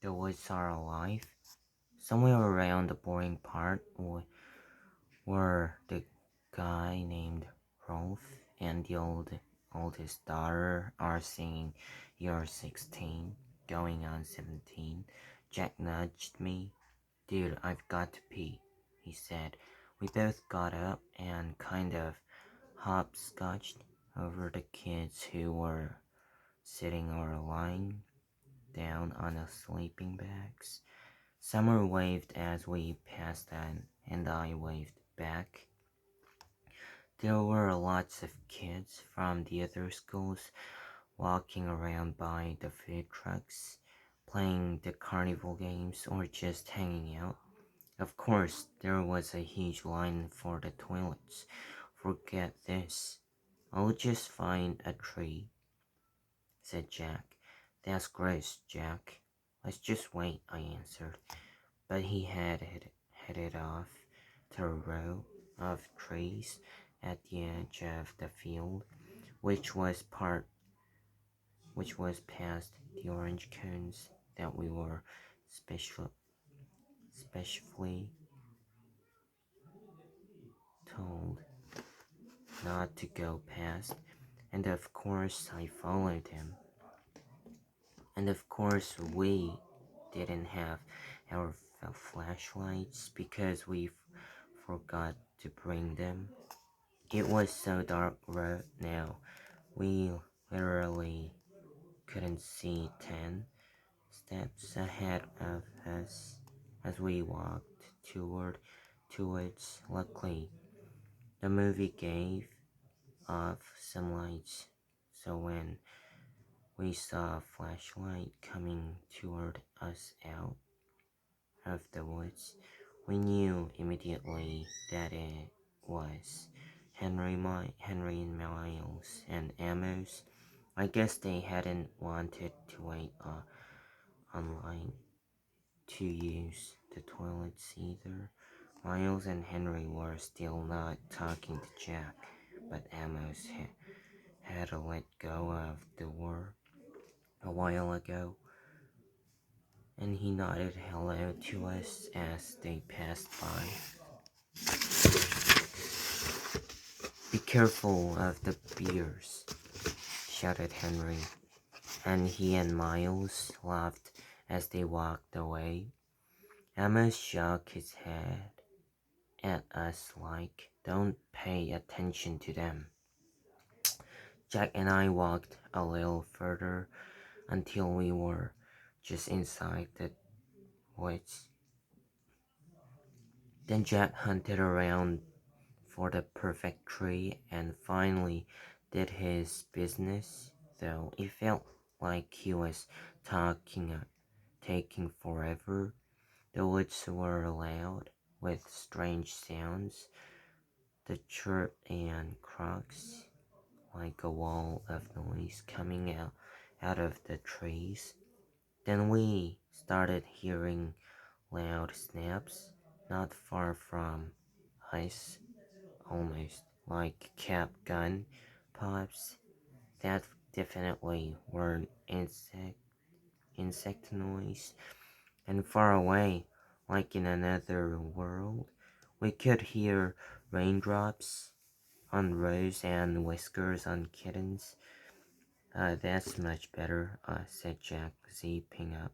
the woods are alive. Somewhere around the boring part where the guy named Rolf and the oldest daughter are singing "You're 16, going on 17." Jack nudged me. "Dude, I've got to pee," he said. We both got up and kind of hopscotched over the kids who were sitting or lying down on the sleeping bags. Summer waved as we passed and I waved back. There were lots of kids from the other schools walking around by the food trucks, playing the carnival games or just hanging out. Of course, there was a huge line for the toilets. "Forget this. I'll just find a tree," said Jack. "That's gross, Jack." "Let's just wait," I answered. But he headed off to a row of trees at the edge of the field, which was past the orange cones that we were specially told not to go past. And of course I followed him. And of course we didn't have our flashlights because we forgot to bring them. It was so dark right now, we literally couldn't see 10 steps ahead of us as we walked towards. Luckily, the movie gave off some lights, so when we saw a flashlight coming toward us out of the woods, we knew immediately that it was Henry and Miles and Amos. I guess they hadn't wanted to wait online to use the toilets either. Miles and Henry were still not talking to Jack, but Amos had let go of the word a while ago, and he nodded hello to us as they passed by. "Be careful of the bears," shouted Henry, and he and Miles laughed as they walked away. Amos shook his head at us like, "Don't pay attention to them." Jack and I walked a little further until we were just inside the woods. Then Jack hunted around for the perfect tree and finally did his business, though it felt like he was taking forever. The woods were loud with strange sounds, the chirp and croaks, like a wall of noise coming out of the trees. Then we started hearing loud snaps not far from us, almost like cap gun pops that definitely weren't insect noise. And far away, like in another world, we could hear raindrops on Rose and whiskers on kittens. That's much better, said Jack, zipping up.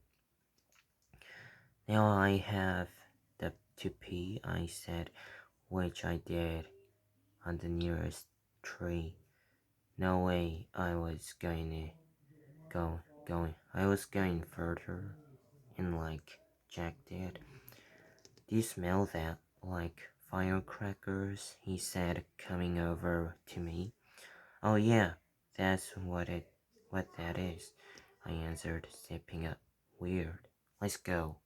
"Now I have to pee," I said, which I did on the nearest tree. No way I was I was going further in like Jack did. "Do you smell that? Like firecrackers?" he said, coming over to me. "Oh yeah, that's what that is," I answered, sipping up. "Weird. Let's go."